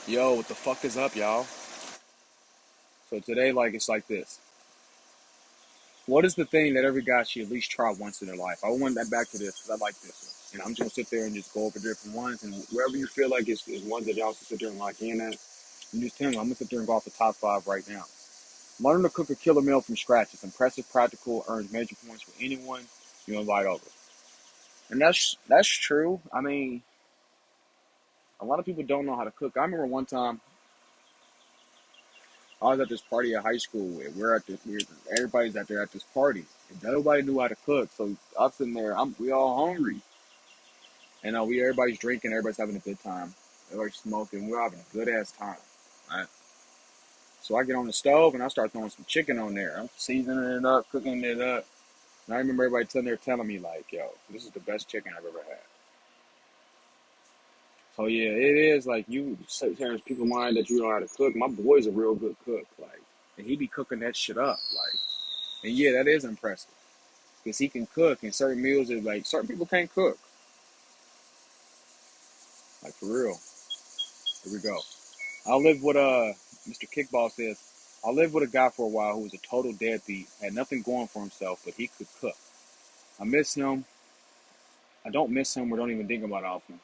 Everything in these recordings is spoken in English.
Yo, what the fuck is up, y'all? So today, it's like this. What is the thing that every guy should at least try once in their life? I want that back to this because I like this one. And I'm just gonna sit there and just go over different ones, and wherever you feel like is ones that y'all should sit there and lock in at, you just tell me. I'm gonna sit there and go off the top five right now. Learn to cook a killer meal from scratch. It's impressive, practical, earns major points for anyone you invite over. And that's true. I mean, a lot of people don't know how to cook. I remember one time I was at this party at high school. And everybody's out there at this party, and nobody knew how to cook. So I'm sitting there. We all hungry, and everybody's drinking. Everybody's having a good time. Everybody's smoking. We're having a good ass time. Right? So I get on the stove and I start throwing some chicken on there. I'm seasoning it up, cooking it up. And I remember everybody sitting there telling me like, "Yo, this is the best chicken I've ever had." So yeah, it is like you sit there and people mind that you know how to cook. My boy's a real good cook, and he be cooking that shit up, and yeah, that is impressive. Because he can cook, and certain meals are like certain people can't cook. Like for real. Here we go. I lived with Mr. Kickball says, I lived with a guy for a while who was a total deadbeat, had nothing going for himself, but he could cook. I miss him. I don't miss him or don't even think about it often,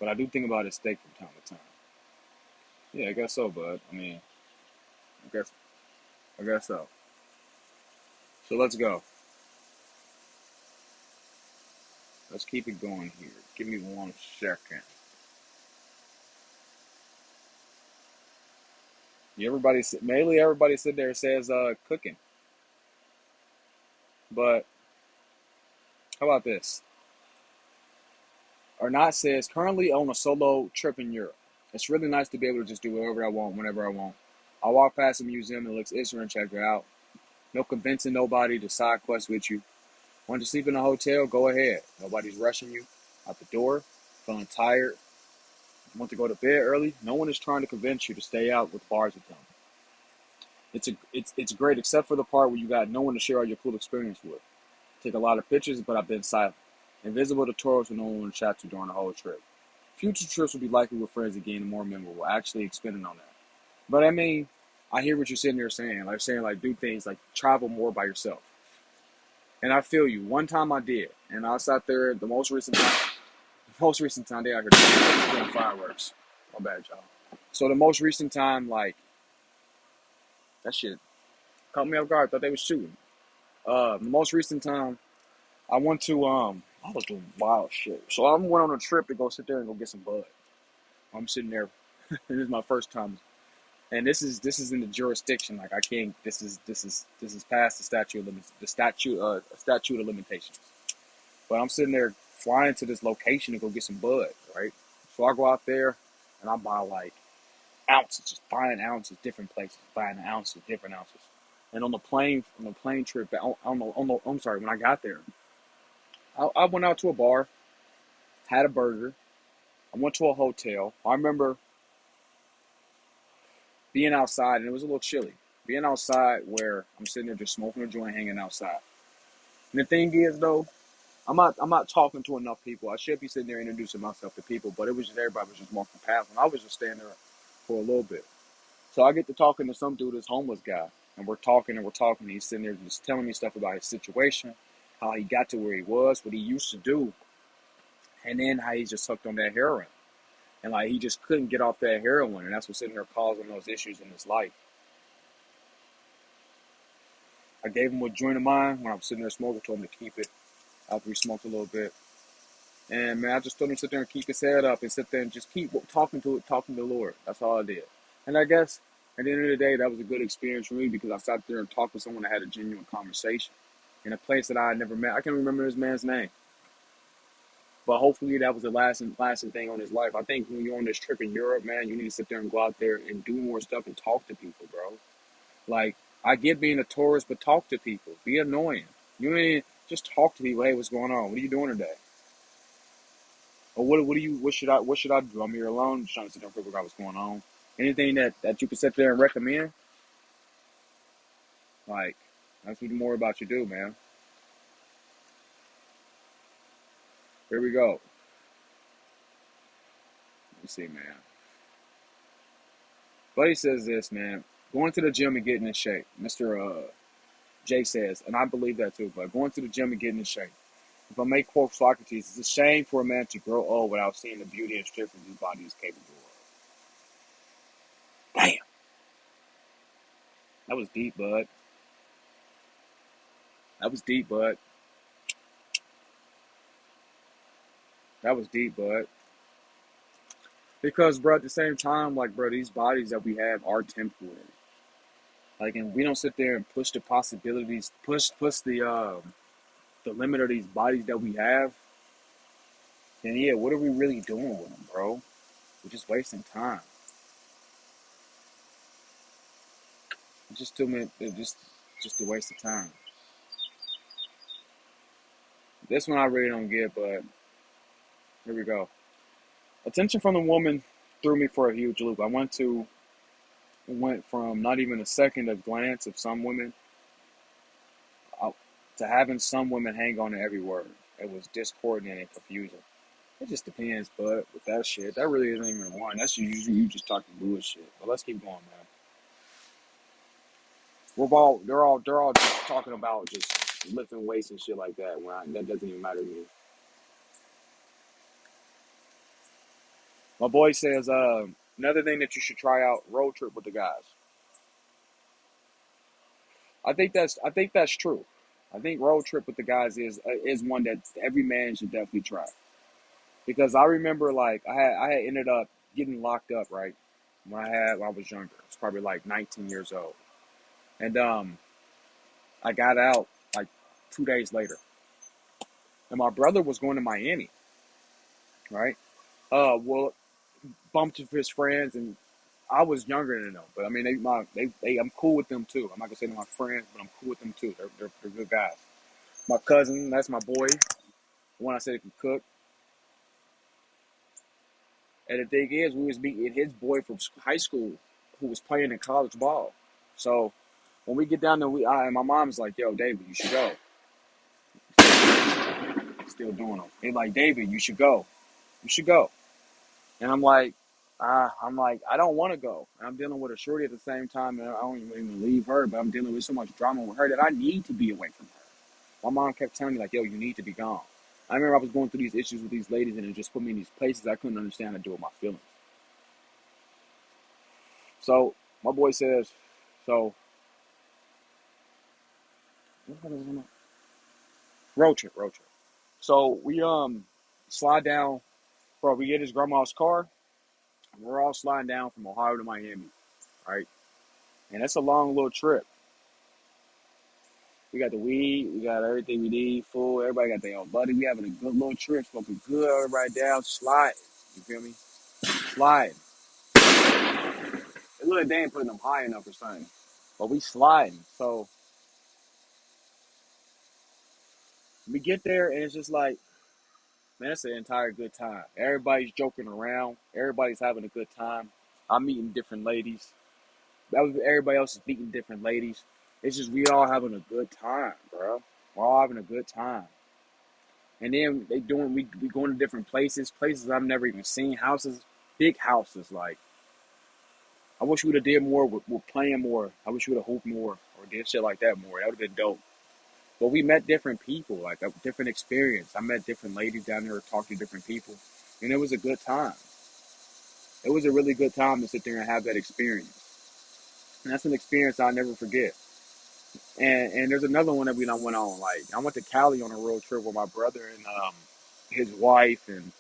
but I do think about his steak from time to time. Yeah, I guess so, bud. I mean, I guess I guess so. So let's go. Let's keep it going here. Give me 1 second. Mainly everybody sit there and says cooking, but how about this? Arnott says, currently on a solo trip in Europe. It's really nice to be able to just do whatever I want, whenever I want. I walk past a museum that looks interesting and check it out. No convincing nobody to side quest with you. Want to sleep in a hotel? Go ahead. Nobody's rushing you out the door. Feeling tired? Want to go to bed early? No one is trying to convince you to stay out with bars with them. It's great except for the part where you got no one to share all your cool experience with. Take a lot of pictures, but I've been silent. Invisible to tourists with no one to chat to during the whole trip. Future trips will be likely with friends again and more memorable. Actually expanding on that. But I mean, I hear what you're sitting there saying. Like saying like do things like travel more by yourself. And I feel you. One time I did. And I sat there the most recent time they out here doing fireworks. My bad, y'all. So the most recent time, that shit caught me off guard. I thought they was shooting. The most recent time I went to I was doing wild shit. So I went on a trip to go sit there and go get some bud. I'm sitting there. This is my first time, and this is in the jurisdiction. Like I can't. This is past the statute of limits. The statute of limitations. But I'm sitting there flying to this location to go get some bud. Right. So I go out there and I buy like ounces, just buying ounces, different places, buying ounces, different ounces. And on the plane trip, I'm sorry, when I got there, I went out to a bar, had a burger. I went to a hotel. I remember being outside, and it was a little chilly. Being outside where I'm sitting there just smoking a joint, hanging outside. And the thing is, though, I'm not talking to enough people. I should be sitting there introducing myself to people, but it was just everybody was just walking past, and I was just standing there for a little bit. So I get to talking to some dude, this homeless guy, and we're talking and we're talking. And he's sitting there just telling me stuff about his situation, how he got to where he was, what he used to do, and then how he's just hooked on that heroin. And like he just couldn't get off that heroin, and that's what's sitting there causing those issues in his life. I gave him a joint of mine when I was sitting there smoking, told him to keep it after we smoked a little bit. And man, I just told him to sit there and keep his head up and sit there and just keep talking to the Lord. That's all I did. And I guess at the end of the day, that was a good experience for me because I sat there and talked with someone that had a genuine conversation in a place that I had never met. I can't remember this man's name, but hopefully that was the lasting thing on his life. I think when you're on this trip in Europe, man, you need to sit there and go out there and do more stuff and talk to people, bro. Like, I get being a tourist, but talk to people. Be annoying. You ain't just talk to people. Hey, what's going on? What are you doing today? Or what should I do? I'm here alone, just trying to sit there and figure out what's going on. Anything that you can sit there and recommend, like that's what more about you do, man. Here we go. Let me see, man. Buddy says this, man. Going to the gym and getting in shape. Mr. Jay says, and I believe that too, but going to the gym and getting in shape. If I may quote Socrates, it's a shame for a man to grow old without seeing the beauty and strength his body is capable of. Damn, that was deep, bud. That was deep, bud. That was deep, bud. Because, bro, at the same time, like, bro, these bodies that we have are temporary. Like, and we don't sit there and push the possibilities, push the limit of these bodies that we have. Then yeah, what are we really doing with them, bro? We're just wasting time. It's just too many. It's just a waste of time. This one I really don't get, but here we go. Attention from the woman threw me for a huge loop. I went from not even a second of glance of some women to having some women hang on to every word. It was discordant and confusing. It just depends, but with that shit, that really isn't even one. That's usually you just talking bullshit. But let's keep going, man. They're all just talking about just lifting weights and shit like that. That doesn't even matter to me. My boy says, another thing that you should try out: road trip with the guys. I think that's true. I think road trip with the guys is one that every man should definitely try. Because I remember like I had ended up getting locked up right when I was younger. It's probably like 19 years old, and I got out like 2 days later, and my brother was going to Miami, right? Well, bumped into his friends, and I was younger than them, but I mean I'm cool with them too. I'm not gonna say they're my friends, but I'm cool with them too. They're good guys. My cousin, that's my boy. The one I said can cook. And the thing is, we was meeting his boy from high school who was playing in college ball. So when we get down there, and my mom's like, "Yo, David, you should go." Still doing them. They're like, "David, you should go. You should go." And I'm like, I don't want to go. And I'm dealing with a shorty at the same time, and I don't even leave her, but I'm dealing with so much drama with her that I need to be away from her. My mom kept telling me like, "Yo, you need to be gone." I remember I was going through these issues with these ladies, and it just put me in these places I couldn't understand how to deal with my feelings. So my boy says, so road trip. So we slide down, bro. We get his grandma's car, and we're all sliding down from Ohio to Miami, right? And that's a long little trip. We got the weed, we got everything we need, food. Everybody got their own buddy. We having a good little trip, smoking good. Everybody down, sliding. You feel me? Sliding. It look they ain't putting them high enough or something, but we sliding. So we get there, and it's just like, man, it's an entire good time. Everybody's joking around. Everybody's having a good time. I'm meeting different ladies. Everybody else is meeting different ladies. It's just we all having a good time, bro. We're all having a good time. And then we going to different places I've never even seen, houses, big houses. Like I wish we would have did more with playing more. I wish we would have hooped more or did shit like that more. That would have been dope. But we met different people, like a different experience. I met different ladies down there, talked to different people, and it was a good time. It was a really good time to sit there and have that experience. And that's an experience I'll never forget. And there's another one that we done went on. Like I went to Cali on a road trip with my brother and his wife and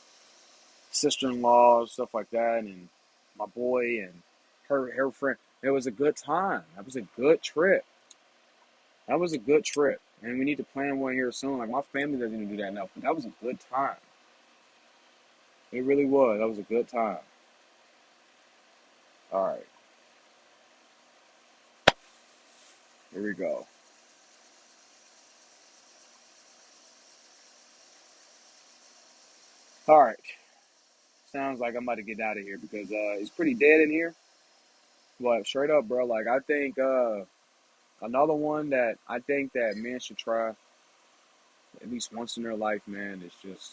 sister-in-law, stuff like that, and my boy and her friend. It was a good time. That was a good trip. That was a good trip. And we need to plan one here soon. Like my family doesn't even do that enough, but that was a good time. It really was. That was a good time. All right, here we go. All right, sounds like I'm about to get out of here because it's pretty dead in here. But straight up, bro, like I think another one that I think that men should try at least once in their life, man, is just,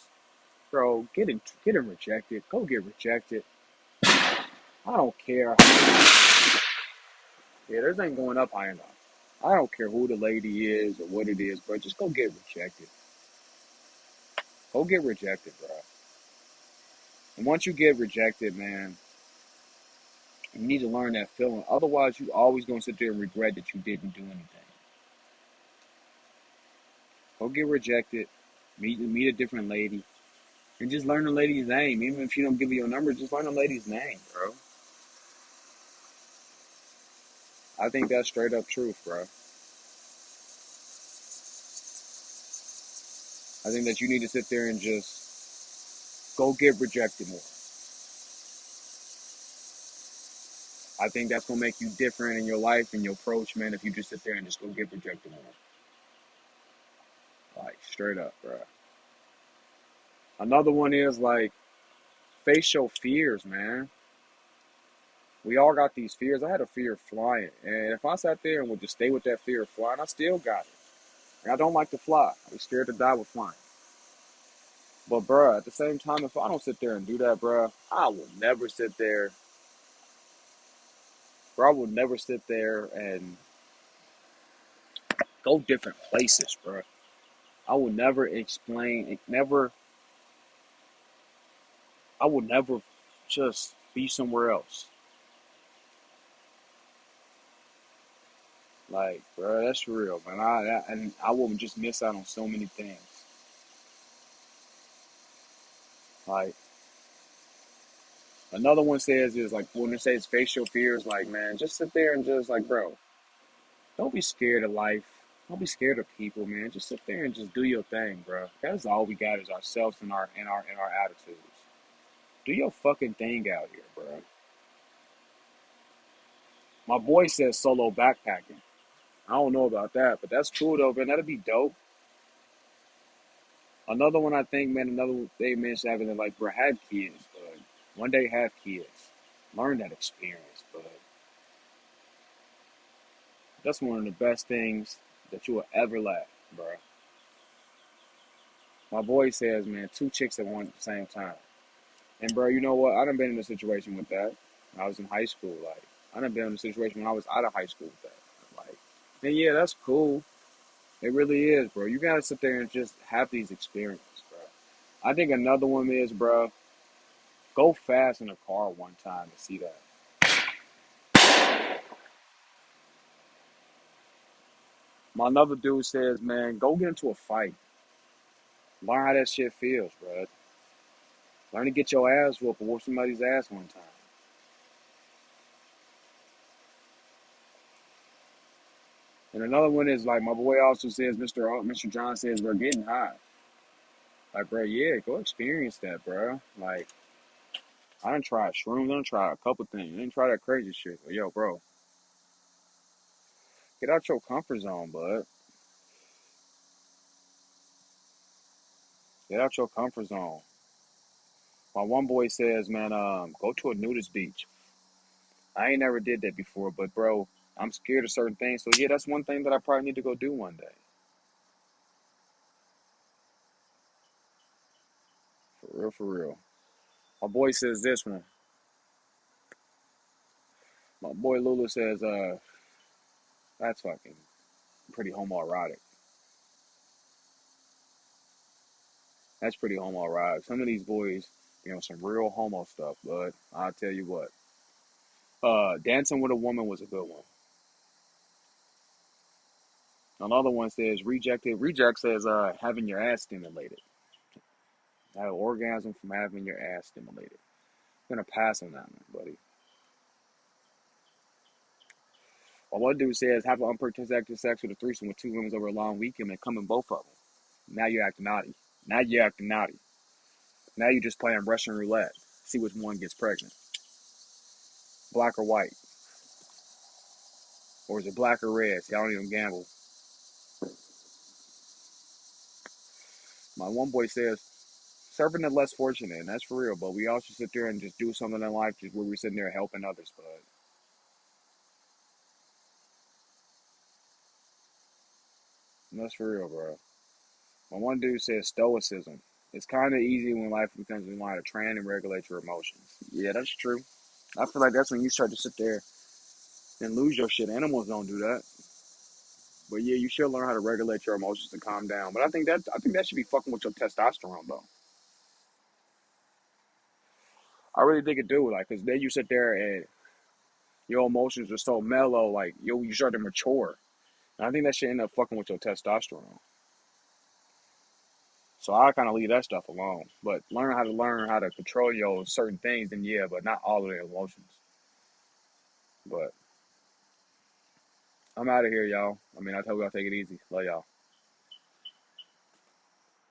bro, getting rejected. Go get rejected. I don't care. Yeah, theirs ain't going up high enough. I don't care who the lady is or what it is, bro. Just go get rejected. Go get rejected, bro. And once you get rejected, man, you need to learn that feeling. Otherwise, you always gonna sit there and regret that you didn't do anything. Go get rejected. Meet a different lady. And just learn the lady's name. Even if you don't give you your number, just learn the lady's name, bro. I think that's straight up truth, bro. I think that you need to sit there and just go get rejected more. I think that's gonna make you different in your life and your approach, man, if you just sit there and just go get rejected more. Like straight up, bro. Another one is like face your fears, man. We all got these fears. I had a fear of flying, and if I sat there and would just stay with that fear of flying, I still got it. And I don't like to fly. I'm scared to die with flying. But bruh, at the same time, if I don't sit there and do that, bruh, I will never sit there. Bro, I will never sit there and go different places, bruh. I will never explain, never. I will never just be somewhere else. Like, bro, that's real, man. I will just miss out on so many things. Like another one says is like when it says facial fears, like man, just sit there and just like, bro, don't be scared of life. Don't be scared of people, man. Just sit there and just do your thing, bro. That's all we got is ourselves and our attitudes. Do your fucking thing out here, bro. My boy says solo backpacking. I don't know about that, but that's cool though, man. That'd be dope. Another one I think, man, another they mentioned having to like, bro, have kids, but one day have kids. Learn that experience, but that's one of the best things that you will ever lack, bro. My boy says, man, two chicks at one at the same time. And bro, you know what? I done been in a situation with that. When I was in high school, like I done been in a situation when I was out of high school with that. Like, and yeah, that's cool. It really is, bro. You gotta sit there and just have these experiences, bro. I think another one is, bro, go fast in a car one time to see that. My another dude says, man, go get into a fight. Learn how that shit feels, bro. Learn to get your ass whooped or whoop somebody's ass one time. And another one is like my boy also says, Mr. John says, we're getting high. Like, bro, yeah, go experience that, bro. Like, I done tried shrooms, I done tried a couple things. I didn't try that crazy shit. But yo, bro, get out your comfort zone, bud. Get out your comfort zone. My one boy says, man, go to a nudist beach. I ain't never did that before, but bro, I'm scared of certain things. So yeah, that's one thing that I probably need to go do one day. For real, for real. My boy says this one. My boy Lulu says, that's fucking pretty homoerotic. That's pretty homoerotic. Some of these boys, some real homo stuff, but I'll tell you what. Dancing with a woman was a good one. Another one says rejected. Reject says having your ass stimulated. Have an orgasm from having your ass stimulated. I'm gonna pass on that one, buddy. Well, one dude says have an unprotected sex with a threesome with two women over a long weekend and come in both of them. Now you're acting naughty. Now you're acting naughty. Now you're just playing Russian roulette. See which one gets pregnant. Black or white. Or is it black or red? See, I don't even gamble. My one boy says, serving the less fortunate, and that's for real, but we all should sit there and just do something in life just where we're sitting there helping others, but that's for real, bro. My one dude says stoicism. It's kind of easy when life becomes you want to train and regulate your emotions. Yeah, that's true. I feel like that's when you start to sit there. and lose your shit. Animals don't do that. But yeah, you should learn how to regulate your emotions to calm down. But I think that should be fucking with your testosterone though. I really think it do, like, cause then you sit there and your emotions are so mellow, like you start to mature. And I think that should end up fucking with your testosterone. So I kind of leave that stuff alone. But learn how to control your certain things, and yeah, but not all of the emotions. But I'm out of here, y'all. I mean, I tell y'all take it easy. Love y'all.